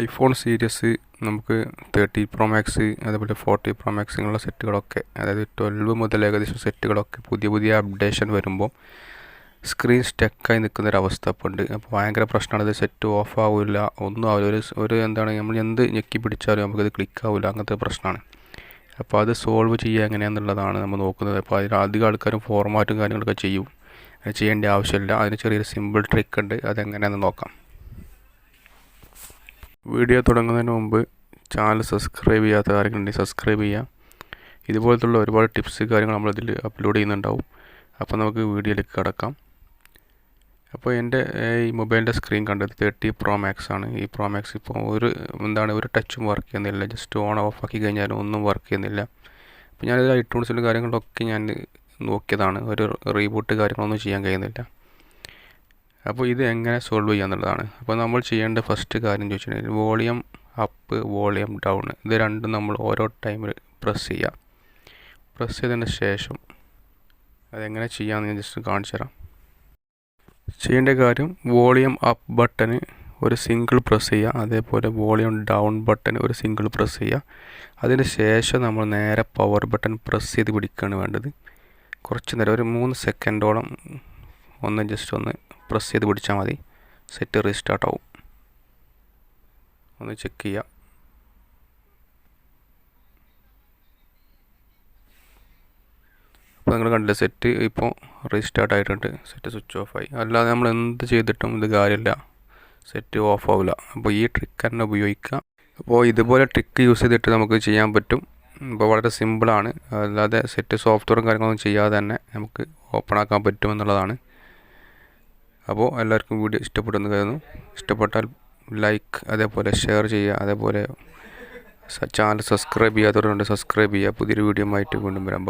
IPhone series നമുക്ക് 30 pro max അതേപോലെ 40 pro max ഇങ്ങനെയുള്ള സെറ്റുകളൊക്കെ, അതായത് 12 മുതൽ ഏകദേശം സെറ്റുകളൊക്കെ പുതിയ അപ്ഡേഷൻ വരുമ്പോൾ സ്ക്രീൻ സ്റ്റക്കായി നിൽക്കുന്നൊരവസ്ഥ ഇപ്പോൾ ഉണ്ട്. അപ്പോൾ ഭയങ്കര പ്രശ്നമാണ്. ഇത് സെറ്റ് ഓഫ് ആവില്ല, ഒന്നും ആവില്ല. ഒരു എന്താണ്, നമ്മൾ എന്ത് ഞെക്കി പിടിച്ചാലും നമുക്കത് ക്ലിക്ക് ആവില്ല, അങ്ങനത്തെ പ്രശ്നമാണ്. അപ്പോൾ അത് സോൾവ് ചെയ്യുക എങ്ങനെയാണെന്നുള്ളതാണ് നമ്മൾ നോക്കുന്നത്. അപ്പോൾ അതിൽ അധികം ആൾക്കാരും ഫോർമാറ്റും കാര്യങ്ങളൊക്കെ ചെയ്യും. അത് ചെയ്യേണ്ട ആവശ്യമില്ല. അതിന് ചെറിയൊരു സിമ്പിൾ ട്രിക്ക് ഉണ്ട്, അതെങ്ങനെയാണെന്ന് നോക്കാം. വീഡിയോ തുടങ്ങുന്നതിന് മുമ്പ് ചാനൽ സബ്സ്ക്രൈബ് ചെയ്യാത്ത കാര്യങ്ങളുണ്ടെങ്കിൽ സബ്സ്ക്രൈബ് ചെയ്യുക. ഇതുപോലത്തുള്ള ഒരുപാട് ടിപ്സ് കാര്യങ്ങൾ നമ്മളിതിൽ അപ്ലോഡ് ചെയ്യുന്നുണ്ടാവും. അപ്പോൾ നമുക്ക് വീഡിയോയിലേക്ക് കടക്കാം. അപ്പോൾ എൻ്റെ ഈ മൊബൈലിൻ്റെ സ്ക്രീൻ കണ്ടത് 30 പ്രോ മാക്സ് ആണ്. ഈ പ്രോ മാക്സ് ഇപ്പോൾ ഒരു ടച്ചും വർക്ക് ചെയ്യുന്നില്ല. ജസ്റ്റ് ഓൺ ഓഫ് ആക്കി കഴിഞ്ഞാലും ഒന്നും വർക്ക് ചെയ്യുന്നില്ല. അപ്പോൾ ഞാനിത് ഐട്യൂൺസിലും കാര്യങ്ങളിലൊക്കെ ഞാൻ നോക്കിയതാണ്. ഒരു റീബൂട്ട് കാര്യങ്ങളൊന്നും ചെയ്യാൻ കഴിയുന്നില്ല. അപ്പോൾ ഇത് എങ്ങനെ സോൾവ് ചെയ്യാന്നുള്ളതാണ്. അപ്പോൾ നമ്മൾ ചെയ്യേണ്ട ഫസ്റ്റ് കാര്യം ചോദിച്ചിട്ടുണ്ടെങ്കിൽ വോളിയം അപ്പ്, വോളിയം ഡൗൺ, ഇത് രണ്ടും നമ്മൾ ഓരോ ടൈമിൽ പ്രസ് ചെയ്യുക. പ്രസ് ചെയ്തതിന് ശേഷം അതെങ്ങനെ ചെയ്യാമെന്ന് ഞാൻ ജസ്റ്റ് കാണിച്ചു തരാം. ചെയ്യേണ്ട കാര്യം, വോളിയം അപ്പ് ബട്ടന് ഒരു സിംഗിൾ പ്രസ് ചെയ്യുക, അതേപോലെ വോളിയം ഡൗൺ ബട്ടൺ ഒരു സിംഗിൾ പ്രസ് ചെയ്യുക. അതിന് ശേഷം നമ്മൾ നേരെ പവർ ബട്ടൺ പ്രസ് ചെയ്ത് പിടിക്കുകയാണ് വേണ്ടത്. കുറച്ച് നേരം, ഒരു 3 സെക്കൻഡോളം ജസ്റ്റ് ഒന്ന് പ്രസ് ചെയ്ത് പിടിച്ചാൽ മതി. സെറ്റ് റീസ്റ്റാർട്ട് ആവും. ഒന്ന് ചെക്ക് ചെയ്യുക. അപ്പോൾ നിങ്ങൾ കണ്ടില്ല, സെറ്റ് ഇപ്പോൾ റീസ്റ്റാർട്ട് ആയിട്ടുണ്ട്. സെറ്റ് സ്വിച്ച് ഓഫ് ആയി. അല്ലാതെ നമ്മൾ എന്ത് ചെയ്തിട്ടും ഇത് കാര്യമില്ല, സെറ്റ് ഓഫ് ആവില്ല. അപ്പോൾ ഈ ട്രിക്ക് തന്നെ ഉപയോഗിക്കുക. അപ്പോൾ ഇതുപോലെ ട്രിക്ക് യൂസ് ചെയ്തിട്ട് നമുക്ക് ചെയ്യാൻ പറ്റും. ഇപ്പോൾ വളരെ സിമ്പിളാണ്. അല്ലാതെ സെറ്റ് സോഫ്റ്റ്വെയറും കാര്യങ്ങളൊന്നും ചെയ്യാതെ തന്നെ നമുക്ക് ഓപ്പൺ ആക്കാൻ പറ്റുമെന്നുള്ളതാണ്. അപ്പോൾ എല്ലാവർക്കും വീഡിയോ ഇഷ്ടപ്പെടുന്നു കരുതുന്നു. ഇഷ്ടപ്പെട്ടാൽ ലൈക്ക്, അതേപോലെ ഷെയർ ചെയ്യുക, അതേപോലെ ചാനൽ സബ്സ്ക്രൈബ് ചെയ്യാത്തവരുണ്ട് സബ്സ്ക്രൈബ് ചെയ്യുക. പുതിയൊരു വീഡിയോ ആയിട്ട് വീണ്ടും വരാം.